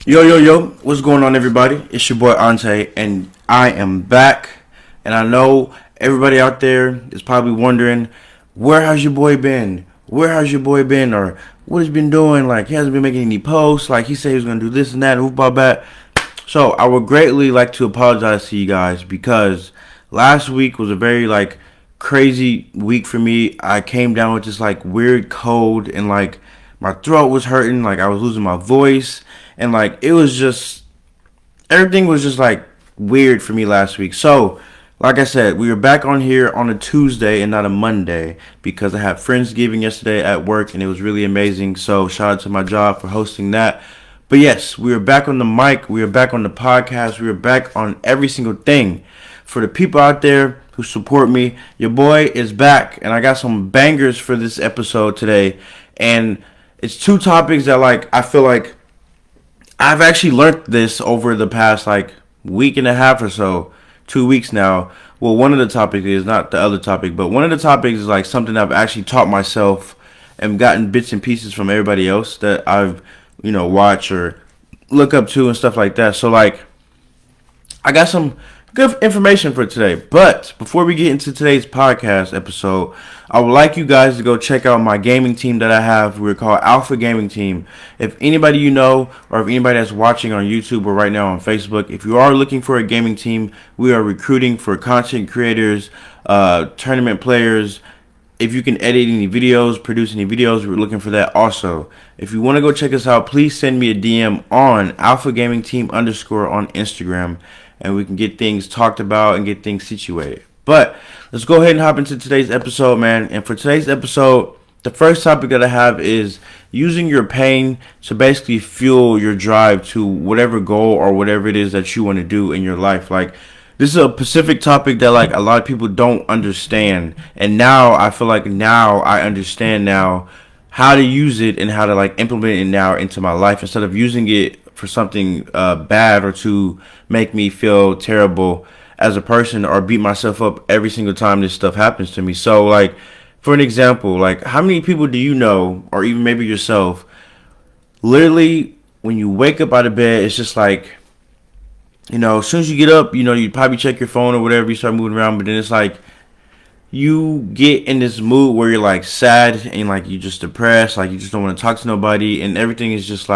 Yo, what's going on, everybody? It's your boy Onte, and I am back. And I know everybody out there is probably wondering, where has your boy been? Where has your boy been? Or what he's been doing? Like, he hasn't been making any posts. Like, he said he was going to do this and that, and about that. So, I would greatly like to apologize to you guys because last week was a very, crazy week for me. I came down with this, weird cold, and, my throat was hurting. Like, I was losing my voice. And, it was just everything was just weird for me last week. So, like I said, we were back on here on a Tuesday and not a Monday because I had Friendsgiving yesterday at work and it was really amazing. So, shout out to my job for hosting that. But yes, we were back on the mic, we were back on the podcast, we were back on every single thing. For the people out there who support me, your boy is back and I got some bangers for this episode today. And it's two topics that I feel like I've actually learned this over the past week and a half or so, 2 weeks now. Well, one of the topics is not the other topic, but one of the topics is something I've actually taught myself and gotten bits and pieces from everybody else that I've watch or look up to and stuff like that. So I got some good information for today. But before we get into today's podcast episode, I would like you guys to go check out my gaming team that I have. We're called Alpha Gaming Team. If anybody you know, or if anybody that's watching on YouTube or right now on Facebook, if you are looking for a gaming team, we are recruiting for content creators, tournament players. If you can edit any videos, produce any videos, we're looking for that also. If you want to go check us out, please send me a DM on Alpha Gaming Team _ on Instagram, and we can get things talked about and get things situated. But let's go ahead and hop into today's episode, man. And for today's episode, the first topic that I have is using your pain to basically fuel your drive to whatever goal or whatever it is that you want to do in your life. This is a specific topic that a lot of people don't understand, and now I feel like now I understand now how to use it and how to implement it now into my life instead of using it for something bad or to make me feel terrible as a person or beat myself up every single time this stuff happens to me. So for an example, how many people do you know, or even maybe yourself, literally when you wake up out of bed, it's just as soon as you get up, you probably check your phone or whatever, you start moving around, but then it's you get in this mood where you're sad and you just depressed, you just don't want to talk to nobody, and everything is just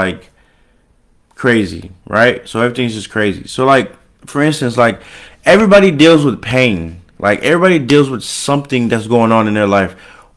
crazy, right? So everything's just crazy. So for instance, everybody deals with pain. Everybody deals with something that's going on in their life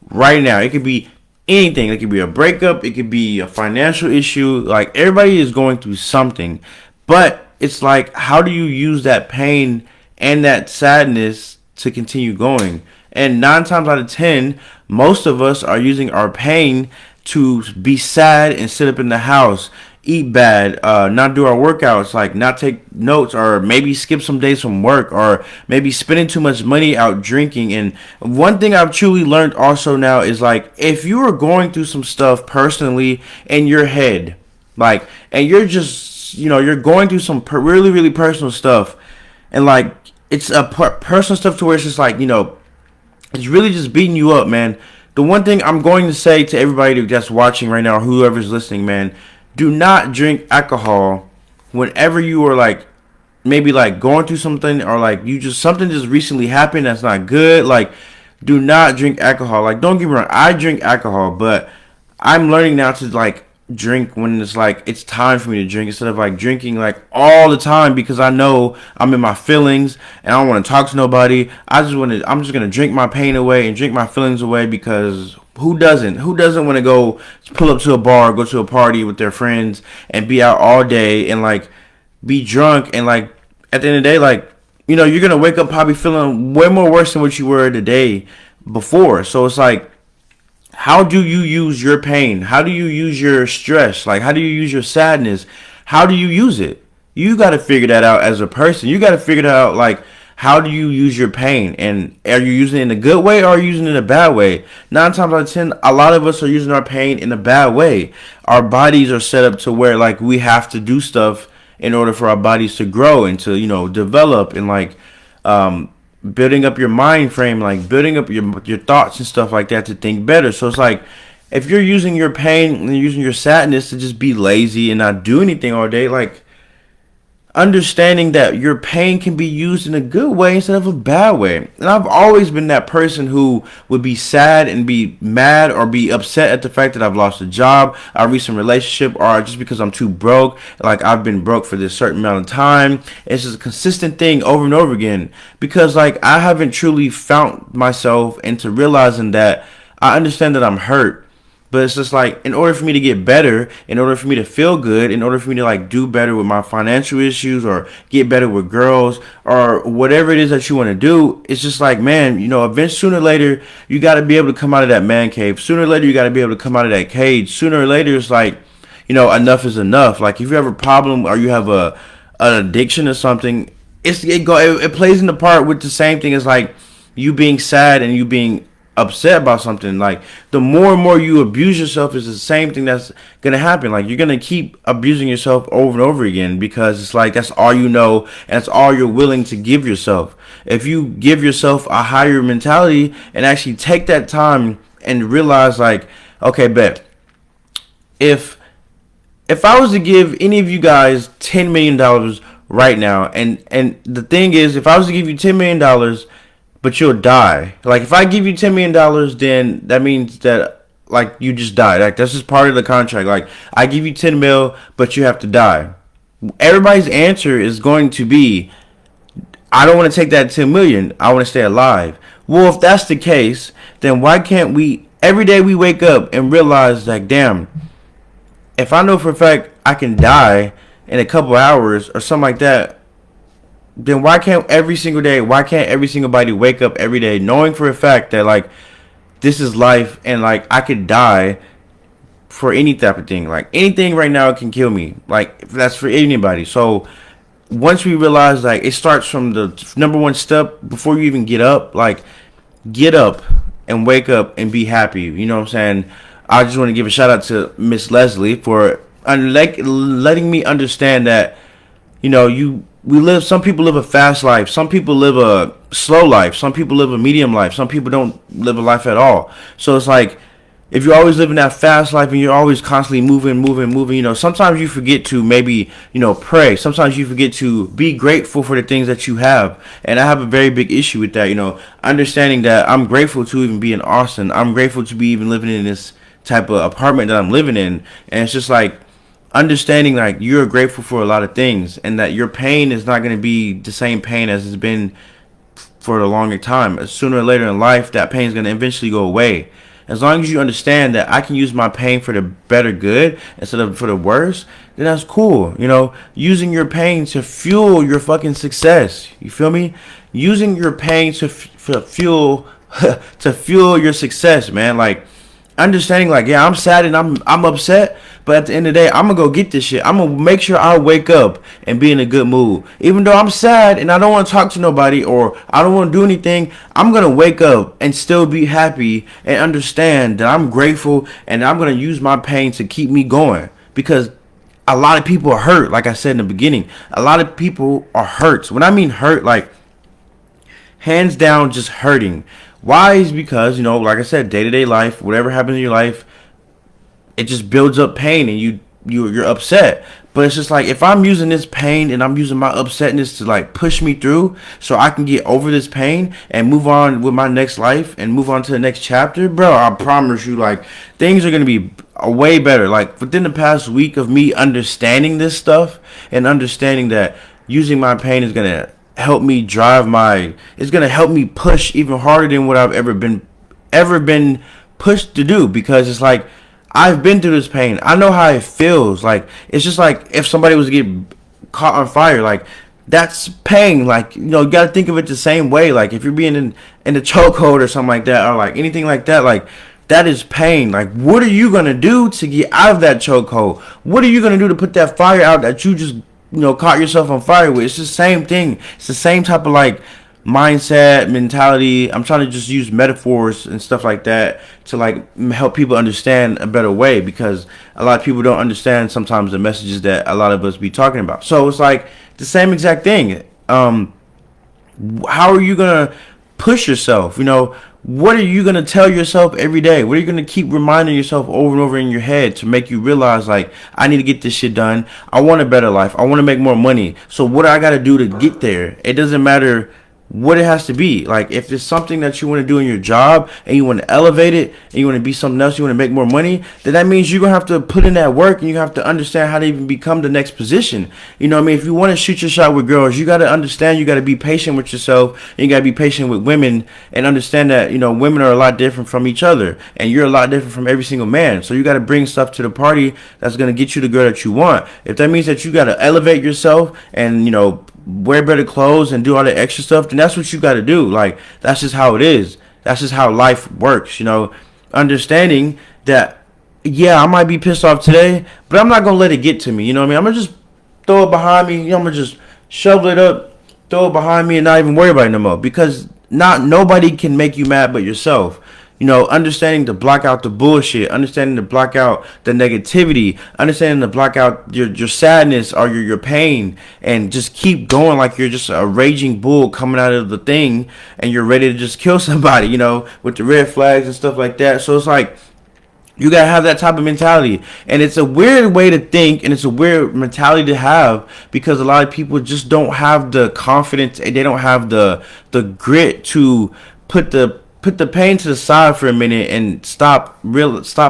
right now. It could be anything. It could be a breakup, it could be a financial issue. Everybody is going through something. But it's how do you use that pain and that sadness to continue going? And 9 times out of 10, most of us are using our pain to be sad and sit up in the house, eat bad, not do our workouts, not take notes, or maybe skip some days from work, or maybe spending too much money out drinking. And one thing I've truly learned also now is if you are going through some stuff personally in your head, and you're just you're going through some really, really personal stuff, and it's a personal stuff to where it's just it's really just beating you up, man. The one thing I'm going to say to everybody that's watching right now, or whoever's listening, man, do not drink alcohol whenever you are maybe going through something, or you just something just recently happened that's not good. Do not drink alcohol. Don't get me wrong, I drink alcohol, but I'm learning now to drink when it's time for me to drink, instead of drinking all the time, because I know I'm in my feelings and I don't want to talk to nobody. I'm just gonna drink my pain away and drink my feelings away, because who doesn't want to go pull up to a bar, go to a party with their friends and be out all day and be drunk, and at the end of the day, you're gonna wake up probably feeling way more worse than what you were the day before. So it's how do you use your pain? How do you use your stress? How do you use your sadness? How do you use it? You got to figure that out as a person. You got to figure that out, how do you use your pain? And are you using it in a good way, or are you using it in a bad way? 9 times out of 10, a lot of us are using our pain in a bad way. Our bodies are set up to where, we have to do stuff in order for our bodies to grow and to, develop, and, building up your mind frame, building up your thoughts and stuff like that to think better. So it's if you're using your pain and using your sadness to just be lazy and not do anything all day, like, understanding that your pain can be used in a good way instead of a bad way. And I've always been that person who would be sad and be mad or be upset at the fact that I've lost a job, a recent relationship, or just because I'm too broke. Like, I've been broke for this certain amount of time. It's just a consistent thing over and over again, because like I haven't truly found myself into realizing that I understand that I'm hurt. But it's just like, in order for me to get better, in order for me to feel good, in order for me to like do better with my financial issues or get better with girls or whatever it is that you want to do, it's just like, man, eventually, sooner or later, you got to be able to come out of that man cave. Sooner or later, you got to be able to come out of that cage. Sooner or later, it's like, enough is enough. Like, if you have a problem or you have an addiction or something, it plays in the part with the same thing as like you being sad and you being upset about something. Like, the more and more you abuse yourself is the same thing that's gonna happen. Like, you're gonna keep abusing yourself over and over again, because it's like that's all you know and that's all you're willing to give yourself. If you give yourself a higher mentality and actually take that time and realize, like, okay, bet, if I was to give any of you guys $10 million right now, and the thing is, if I was to give you $10 million, but you'll die. Like, if I give you $10 million, then that means that, like, you just die. Like, that's just part of the contract. Like, I give you 10 mil, but you have to die. Everybody's answer is going to be, I don't want to take that 10 million. I want to stay alive. Well, if that's the case, then why can't we, every day we wake up and realize, like, damn, if I know for a fact I can die in a couple hours or something like that, then why can't every single body wake up every day knowing for a fact that, like, this is life and, like, I could die for any type of thing. Like, anything right now can kill me. Like, if that's for anybody. So once we realize, like, it starts from the number one step before you even get up. Like, get up and wake up and be happy. You know what I'm saying? I just want to give a shout out to Miss Leslie for letting me understand that, some people live a fast life. Some people live a slow life. Some people live a medium life. Some people don't live a life at all. So it's like, if you're always living that fast life and you're always constantly moving, sometimes you forget to maybe, pray. Sometimes you forget to be grateful for the things that you have. And I have a very big issue with that, understanding that I'm grateful to even be in Austin. I'm grateful to be even living in this type of apartment that I'm living in. And it's just like, understanding, like, you're grateful for a lot of things and that your pain is not going to be the same pain as it's been for a longer time. Sooner or later in life, that pain is going to eventually go away. As long as you understand that I can use my pain for the better good instead of for the worse, then that's cool. Using your pain to fuel your fucking success. You feel me? Using your pain to fuel to fuel your success, man. Like, understanding, like, yeah, I'm sad and I'm upset, but at the end of the day, I'm gonna go get this shit. I'm gonna make sure I wake up and be in a good mood. Even though I'm sad and I don't want to talk to nobody or I don't want to do anything, I'm gonna wake up and still be happy and understand that I'm grateful, and I'm gonna use my pain to keep me going. Because a lot of people are hurt, like I said in the beginning. A lot of people are hurt. When I mean hurt, like, hands down, just hurting. Why? Is because, like I said, day-to-day life, whatever happens in your life, it just builds up pain and you're upset. But it's just like, if I'm using this pain and I'm using my upsetness to, like, push me through so I can get over this pain and move on with my next life and move on to the next chapter, bro, I promise you, like, things are going to be way better. Like, within the past week of me understanding this stuff and understanding that using my pain is going to help me it's going to help me push even harder than what I've ever been pushed to do. Because it's like, I've been through this pain. I know how it feels. Like, it's just like if somebody was to get caught on fire, like, that's pain. Like, you got to think of it the same way. Like, if you're being in the chokehold or something like that, or like anything like that, like, that is pain. Like, what are you going to do to get out of that chokehold? What are you going to do to put that fire out that you just caught yourself on fire with? It's the same thing. It's the same type of, like, mindset, mentality. I'm trying to just use metaphors and stuff like that to, like, help people understand a better way, because a lot of people don't understand sometimes the messages that a lot of us be talking about. So it's like the same exact thing. How are you gonna push yourself? what are you going to tell yourself every day? What are you going to keep reminding yourself over and over in your head to make you realize, like, I need to get this shit done. I want a better life. I want to make more money. So what do I got to do to get there? It doesn't matter what it has to be. Like, if it's something that you want to do in your job and you want to elevate it and you want to be something else, you want to make more money, then that means you're going to have to put in that work and you have to understand how to even become the next position. You know what I mean? If you want to shoot your shot with girls, you got to understand, you got to be patient with yourself, and you got to be patient with women, and understand that, you know, women are a lot different from each other and you're a lot different from every single man. So you got to bring stuff to the party that's going to get you the girl that you want. If that means that you got to elevate yourself and, you know, wear better clothes and do all the extra stuff, then that's what you got to do. Like, that's just how it is. That's just how life works, you know. Understanding that, yeah, I might be pissed off today, but I'm not gonna let it get to me. You know what I mean? I'm gonna just throw it behind me. You know, I'm gonna just shovel it up, throw it behind me, and not even worry about it no more. Because nobody can make you mad but yourself. You know, understanding to block out the bullshit, understanding to block out the negativity, understanding to block out your sadness or your pain, and just keep going like you're just a raging bull coming out of the thing and you're ready to just kill somebody, you know, with the red flags and stuff like that. So it's like, you gotta have that type of mentality, and it's a weird way to think, and it's a weird mentality to have, because a lot of people just don't have the confidence and they don't have the grit to put the pain to the side for a minute and stop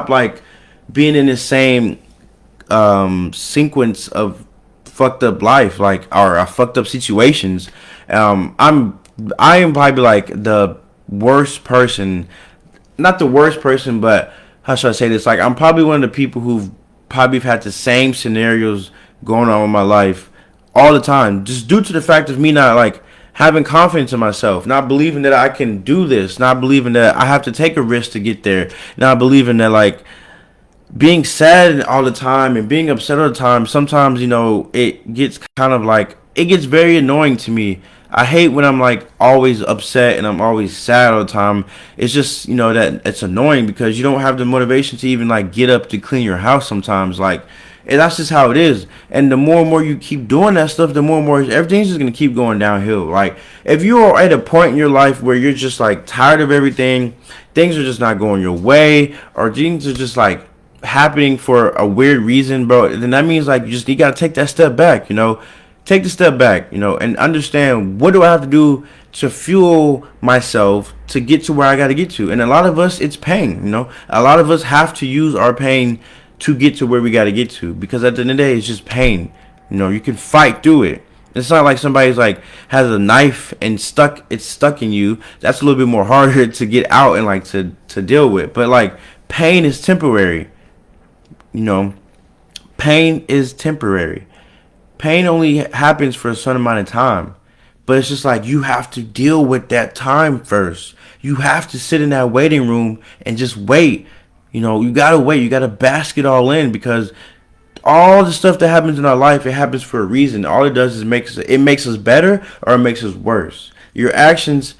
like being in the same sequence of fucked up life, like, or fucked up situations. I am probably like the worst person, not the worst person, but how should I say this? Like, I'm probably one of the people who've probably had the same scenarios going on in my life all the time, just due to the fact of me not like having confidence in myself, not believing that I can do this, not believing that I have to take a risk to get there, not believing that, like, being sad all the time and being upset all the time, sometimes, you know, it gets kind of like, it gets very annoying to me. I hate when I'm like always upset and I'm always sad all the time. It's just, you know, that it's annoying because you don't have the motivation to even like get up to clean your house sometimes. Like, and that's just how it is. And the more and more you keep doing that stuff, the more and more everything's just gonna keep going downhill. Like, if you are at a point in your life where you're just like tired of everything, things are just not going your way, or things are just like happening for a weird reason, bro, then that means like you gotta take that step back, you know. Take the step back, you know, and understand, what do I have to do to fuel myself to get to where I got to get to. And a lot of us, it's pain, you know. A lot of us have to use our pain to get to where we got to get to, because at the end of the day, it's just pain. You know, you can fight through it. It's not like somebody's like has a knife and it's stuck in you. That's a little bit more harder to get out and like to deal with. But like, pain is temporary. You know, pain is temporary. Pain only happens for a certain amount of time. But it's just like, you have to deal with that time first. You have to sit in that waiting room and just wait. You know, you gotta wait. You gotta bask it all in, because all the stuff that happens in our life, it happens for a reason. All it does is makes us better, or it makes us worse. Your actions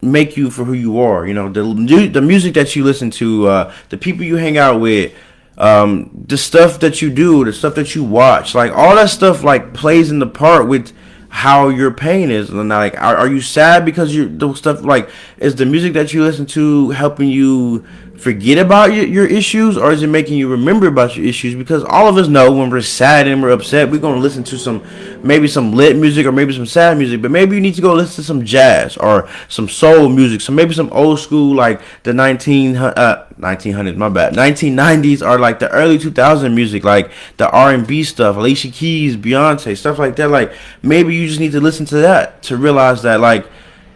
make you for who you are. You know, the music that you listen to, the people you hang out with, the stuff that you do, the stuff that you watch, like all that stuff like plays in the part with how your pain is. And like, are you sad because those stuff, like, is the music that you listen to helping you forget about your issues, or is it making you remember about your issues? Because all of us know when we're sad and we're upset, we're going to listen to maybe some lit music or maybe some sad music, but maybe you need to go listen to some jazz or some soul music, so maybe some old school, like the 1900s, my bad, 1990s, or like the early 2000 music, like the R&B stuff, Alicia Keys, Beyonce, stuff like that. Like, maybe you just need to listen to that to realize that, like,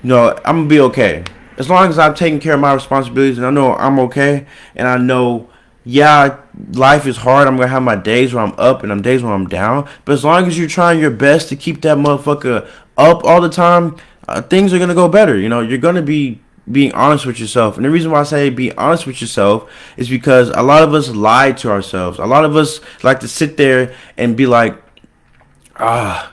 you know, I'm going to be okay. As long as I'm taking care of my responsibilities and I know I'm okay, and I know, yeah, life is hard. I'm going to have my days where I'm up and days where I'm down. But as long as you're trying your best to keep that motherfucker up all the time, things are going to go better. You know, you're going to be being honest with yourself. And the reason why I say be honest with yourself is because a lot of us lie to ourselves. A lot of us like to sit there and be like, I'm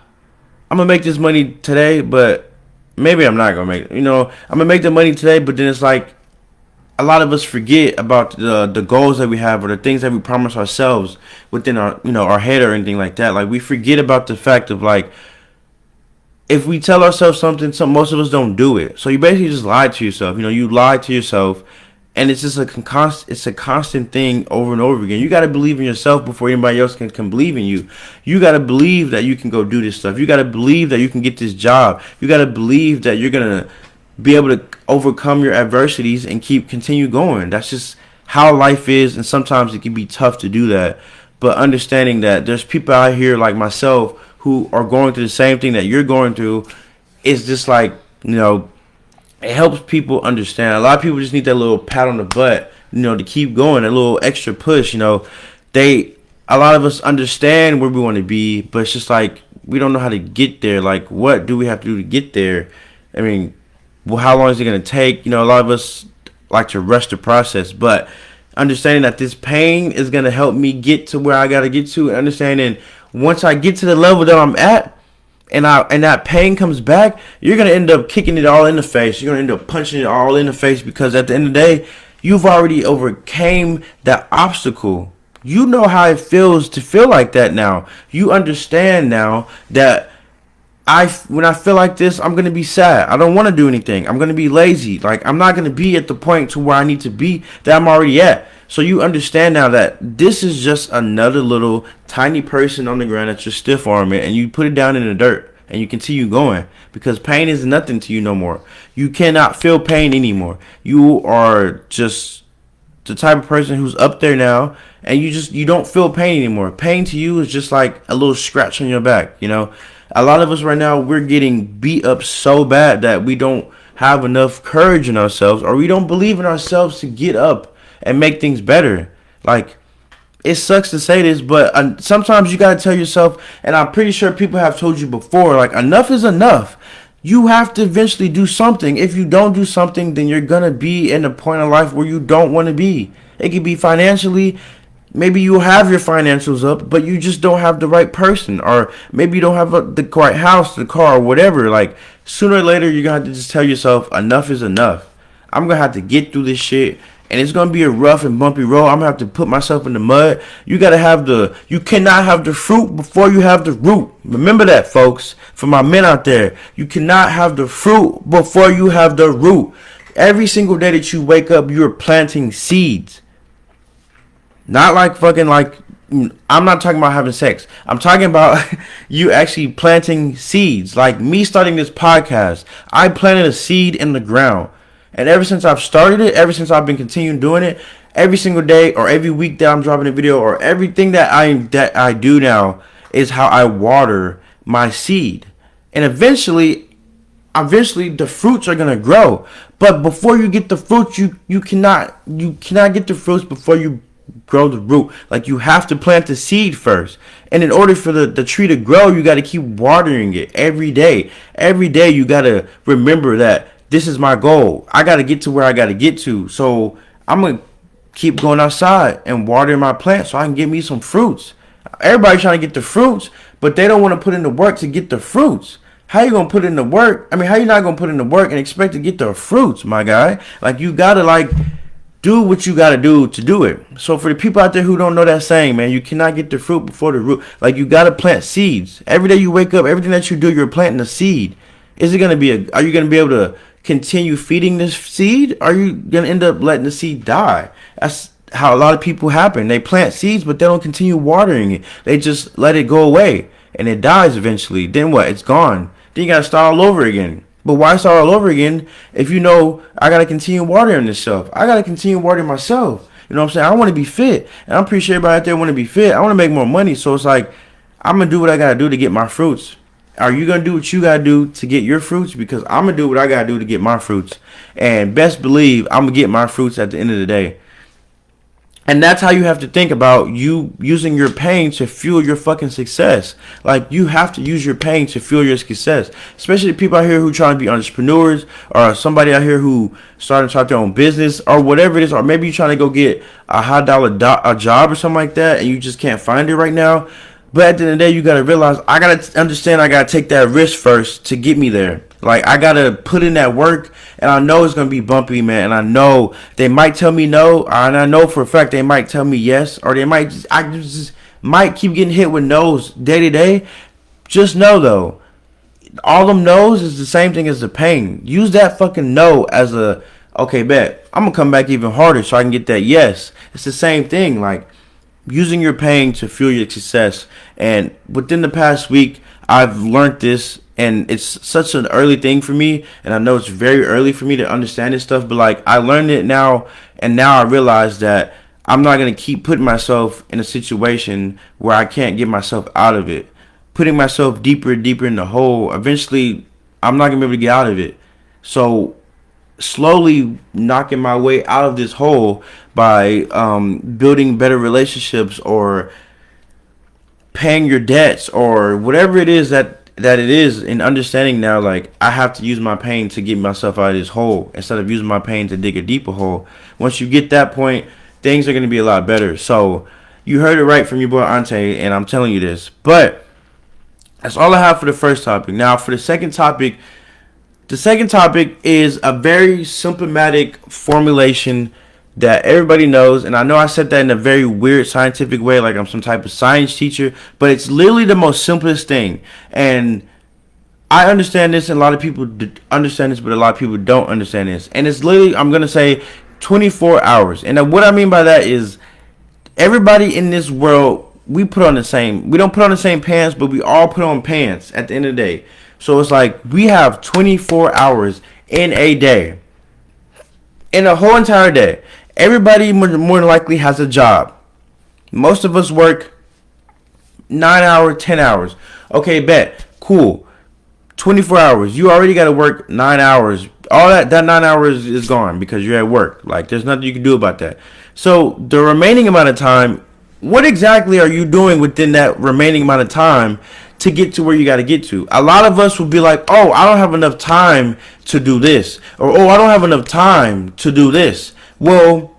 going to make this money today, but maybe I'm not going to make it. You know, I'm going to make the money today, but then it's like, a lot of us forget about the goals that we have, or the things that we promise ourselves within our, you know, our head or anything like that. Like, we forget about the fact of like, if we tell ourselves something, most of us don't do it. So you basically just lie to yourself. You lie to yourself, and it's just a constant thing over and over again. You got to believe in yourself before anybody else can believe in you. You got to believe that you can go do this stuff. You got to believe that you can get this job. You got to believe that you're gonna be able to overcome your adversities and continue going. That's just how life is, and sometimes it can be tough to do that. But understanding that there's people out here like myself who are going through the same thing that you're going through, is just like, it helps people understand. A lot of people just need that little pat on the butt, to keep going, a little extra push. A lot of us understand where we want to be, but it's just like we don't know how to get there. Like, what do we have to do to get there? I mean, well, how long is it going to take? A lot of us like to rush the process, but understanding that this pain is going to help me get to where I got to get to, and understanding once I get to the level that I'm at, and that pain comes back, you're going to end up kicking it all in the face. You're going to end up punching it all in the face, because at the end of the day, you've already overcame that obstacle. You know how it feels to feel like that now. You understand now that when I feel like this, I'm going to be sad. I don't want to do anything. I'm going to be lazy. Like, I'm not going to be at the point to where I need to be that I'm already at. So you understand now that this is just another little tiny person on the ground that you're stiff arming, and you put it down in the dirt and you continue going, because pain is nothing to you no more. You cannot feel pain anymore. You are just the type of person who's up there now, and you don't feel pain anymore. Pain to you is just like a little scratch on your back. A lot of us right now, we're getting beat up so bad that we don't have enough courage in ourselves, or we don't believe in ourselves to get up and make things better. Like, it sucks to say this, but sometimes you gotta tell yourself, and I'm pretty sure people have told you before, like, enough is enough. You have to eventually do something. If you don't do something, then you're gonna be in a point of life where you don't want to be. It could be financially. Maybe you have your financials up, but you just don't have the right person, or maybe you don't have the right house, the car, or whatever. Like, sooner or later, you're gonna have to just tell yourself, enough is enough. I'm gonna have to get through this shit, and it's gonna be a rough and bumpy road. I'm gonna have to put myself in the mud. You cannot have the fruit before you have the root. Remember that, folks. For my men out there, you cannot have the fruit before you have the root. Every single day that you wake up, you're planting seeds. Not like fucking like, I'm not talking about having sex. I'm talking about you actually planting seeds. Like me starting this podcast, I planted a seed in the ground. And ever since I've started it, ever since I've been continuing doing it, every single day or every week that I'm dropping a video, or everything that I do now is how I water my seed. And eventually the fruits are gonna grow. But before you get the fruits, you cannot get the fruits before you grow the root. Like, you have to plant the seed first, and in order for the tree to grow, you got to keep watering it every day. You got to remember that this is my goal. I got to get to where I got to get to, so I'm gonna keep going outside and watering my plants so I can get me some fruits. Everybody's trying to get the fruits, but they don't want to put in the work to get the fruits. How you gonna put in the work? I mean, how you not gonna put in the work and expect to get the fruits, my guy? Like, you gotta do what you gotta do to do it. So for the people out there who don't know that saying, man, you cannot get the fruit before the root. Like, you gotta plant seeds. Every day you wake up, everything that you do, you're planting a seed. Are you gonna be able to continue feeding this seed? Or are you gonna end up letting the seed die? That's how a lot of people happen. They plant seeds, but they don't continue watering it. They just let it go away, and it dies eventually. Then what? It's gone. Then you gotta start all over again. But why start all over again if you know I got to continue watering this stuff? I got to continue watering myself. You know what I'm saying? I want to be fit. And I'm pretty sure everybody out there want to be fit. I want to make more money. So it's like, I'm going to do what I got to do to get my fruits. Are you going to do what you got to do to get your fruits? Because I'm going to do what I got to do to get my fruits. And best believe I'm going to get my fruits at the end of the day. And that's how you have to think about you using your pain to fuel your fucking success. Like, you have to use your pain to fuel your success. Especially the people out here who trying to be entrepreneurs, or somebody out here who starting to start their own business, or whatever it is. Or maybe you're trying to go get a high dollar a job or something like that, and you just can't find it right now. But at the end of the day, you got to realize, I got to understand, I got to take that risk first to get me there. Like, I got to put in that work, and I know it's going to be bumpy, man. And I know they might tell me no, and I know for a fact they might tell me yes, or they might I just might keep getting hit with no's day to day. Just know, though, all them no's is the same thing as the pain. Use that fucking no as a, okay, bet I'm gonna come back even harder so I can get that yes. It's the same thing. Like, using your pain to fuel your success. And within the past week, I've learned this, and it's such an early thing for me. And I know it's very early for me to understand this stuff, but like, I learned it now, and now I realize that I'm not gonna keep putting myself in a situation where I can't get myself out of it. Putting myself deeper and deeper in the hole. Eventually, I'm not gonna be able to get out of it. So slowly knocking my way out of this hole by building better relationships, or paying your debts, or whatever it is that it is, and understanding now, like, I have to use my pain to get myself out of this hole instead of using my pain to dig a deeper hole. Once you get that point, things are going to be a lot better. So you heard it right from your boy Onte, and I'm telling you this. But that's all I have for the first topic. Now for the second topic, is a very symptomatic formulation that everybody knows. And I know I said that in a very weird scientific way, like I'm some type of science teacher, but it's literally the most simplest thing. And I understand this, and a lot of people understand this, but a lot of people don't understand this. And it's literally, I'm going to say 24 hours. And what I mean by that is, everybody in this world, we don't put on the same pants, but we all put on pants at the end of the day. So it's like, we have 24 hours in a day. In a whole entire day. Everybody more than likely has a job. Most of us work 9 hours, 10 hours. Okay, bet. Cool. 24 hours. You already got to work 9 hours. All that 9 hours is gone because you're at work. Like, there's nothing you can do about that. So the remaining amount of time, what exactly are you doing within that remaining amount of time to get to where you got to get to? A lot of us will be like, oh, I don't have enough time to do this. Or, oh, I don't have enough time to do this. Well,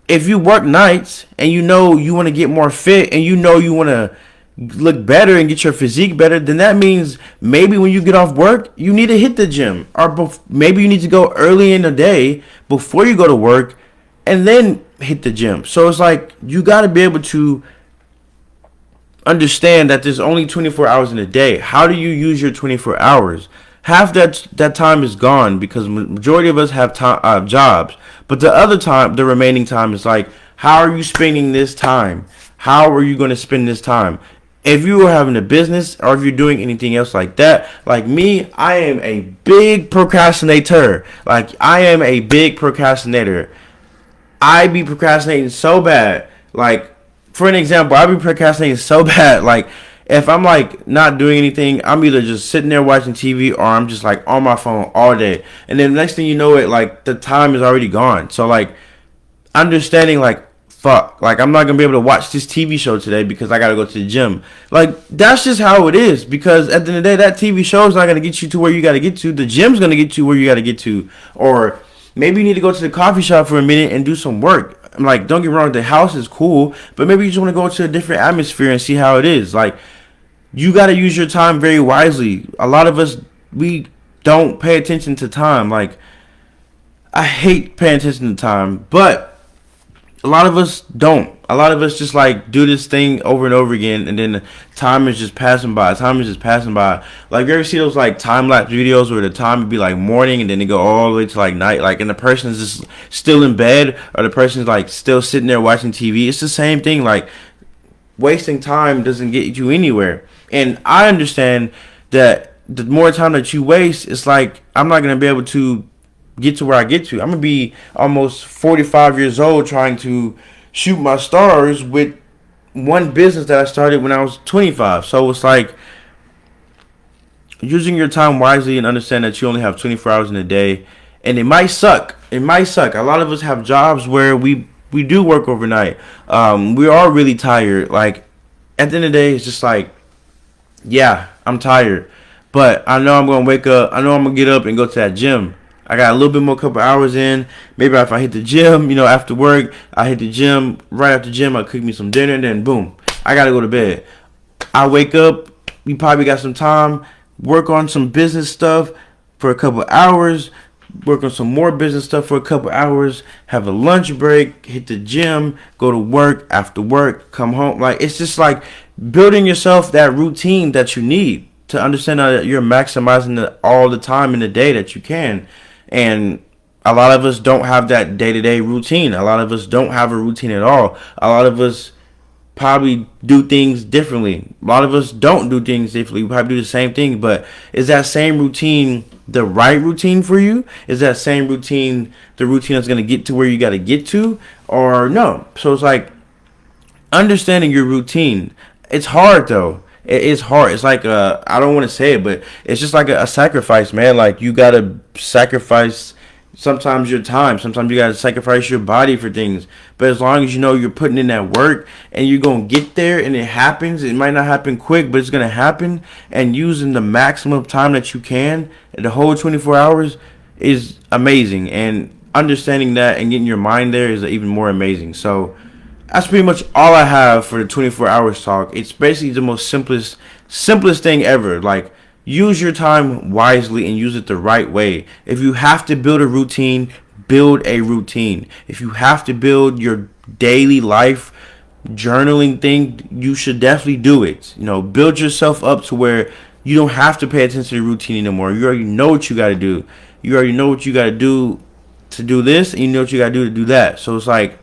if you work nights and you know you want to get more fit, and you know you want to look better and get your physique better, then that means maybe when you get off work, you need to hit the gym. Or maybe you need to go early in the day before you go to work and then hit the gym. So it's like, you got to be able to understand that there's only 24 hours in a day. How do you use your 24 hours? Half that time is gone because majority of us have jobs. But the other time, the remaining time, is like, how are you spending this time? How are you going to spend this time? If you are having a business, or if you're doing anything else like that, like me, I am a big procrastinator. Like, I am a big procrastinator. I be procrastinating so bad. Like, for an example, I be procrastinating so bad. Like, if I'm like not doing anything, I'm either just sitting there watching TV, or I'm just like on my phone all day. And then the next thing you know, it like the time is already gone. So like, understanding like, fuck, like, I'm not gonna be able to watch this TV show today because I gotta go to the gym. Like, that's just how it is. Because at the end of the day, that TV show is not gonna get you to where you gotta get to. The gym's gonna get you where you gotta get to. Or maybe you need to go to the coffee shop for a minute and do some work. Like, don't get me wrong, the house is cool, but maybe you just want to go to a different atmosphere and see how it is. Like, you got to use your time very wisely. A lot of us, we don't pay attention to time. Like, I hate paying attention to time, but a lot of us don't. A lot of us just like do this thing over and over again, and then the time is just passing by. Like, you ever see those like time lapse videos where the time would be like morning and then they go all the way to like night, like, and the person is just still in bed, or the person's like still sitting there watching TV. It's the same thing. Like, wasting time doesn't get you anywhere. And I understand that the more time that you waste, it's like, I'm not gonna be able to get to where I get to. I'm gonna be almost 45 years old trying to shoot my stars with one business that I started when I was 25. So it's like, using your time wisely and understand that you only have 24 hours in a day, and it might suck. A lot of us have jobs where we do work overnight. We are really tired. Like, at the end of the day, it's just like, yeah, I'm tired, but I know I'm gonna wake up. I know I'm gonna get up and go to that gym. I got a little bit more couple hours in. Maybe if I hit the gym, after work, I hit the gym. Right after the gym, I cook me some dinner, and then boom, I gotta go to bed. I wake up. You probably got some time. Work on some business stuff for a couple hours. Work on some more business stuff for a couple hours. Have a lunch break. Hit the gym. Go to work. After work, come home. Like, it's just like building yourself that routine that you need to understand that you're maximizing it all the time in the day that you can. And a lot of us don't have that day-to-day routine. A lot of us don't have a routine at all. A lot of us probably do things differently. A lot of us don't do things differently. We probably do the same thing, but is that same routine the right routine for you? Is that same routine the routine that's going to get to where you got to get to, or no? So it's like understanding your routine. It's hard though. It's hard. It's like I don't want to say it, but it's just like a sacrifice, man. Like you gotta sacrifice sometimes your time. Sometimes you gotta sacrifice your body for things. But as long as you know you're putting in that work and you're gonna get there and it happens, it might not happen quick, but it's gonna happen. And using the maximum time that you can, the whole 24 hours, is amazing. And understanding that and getting your mind there is even more amazing. So that's pretty much all I have for the 24 hours talk. It's basically the most simplest thing ever. Like, use your time wisely and use it the right way. If you have to build a routine, build a routine. If you have to build your daily life journaling thing, you should definitely do it. You know, build yourself up to where you don't have to pay attention to the routine anymore. You already know what you got to do. You already know what you got to do this, and you know what you got to do that. So it's like,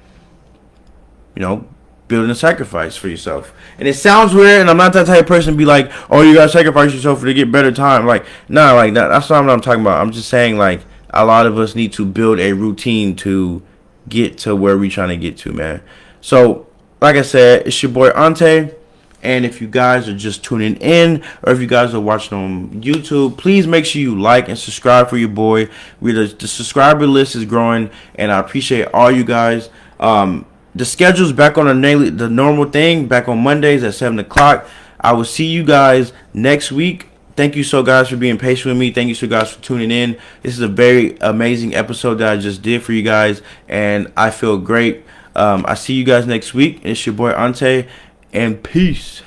you know, building a sacrifice for yourself. And it sounds weird, and I'm not that type of person to be like, oh, you gotta sacrifice yourself to get better time. Like, nah, like that's not what I'm talking about. I'm just saying, like, a lot of us need to build a routine to get to where we're trying to get to, man. So, like I said, it's your boy Onte. And if you guys are just tuning in, or if you guys are watching on YouTube, please make sure you like and subscribe for your boy. The subscriber list is growing, and I appreciate all you guys. The schedule's back on the normal thing, back on Mondays at 7 o'clock. I will see you guys next week. Thank you so guys for being patient with me. Thank you so guys for tuning in. This is a very amazing episode that I just did for you guys, and I feel great. I see you guys next week. It's your boy Onte, and peace.